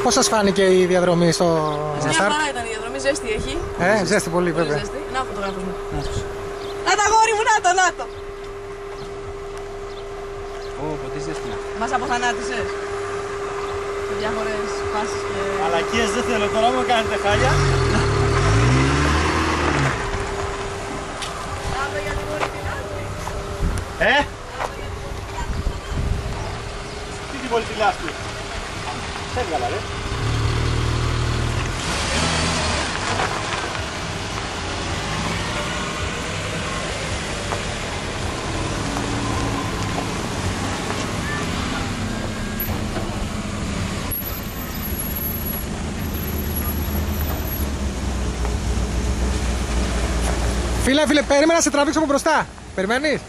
Πώς σας φάνηκε η διαδρομή στο Μια Σταρτ? χαρά ήταν η διαδρομή, ζέστη έχει. Ζέστη πολύ βέβαια. Ζέστη. Να φωτογράφος μου. Να τα γόρι μου, να το. Ποτέ ζέστη. Μας αποθανάτησες. Σε διάφορες φάσεις και... Μαλακίες δεν θέλω τώρα, μου κάνετε χάλια. Πάμε για την Πολυτιλάσπη. Τι την Πολυτιλάσπη. Σε έβγαλα ρε. Φίλε, περίμενα να σε τραβήξω από μπροστά. Περιμένεις?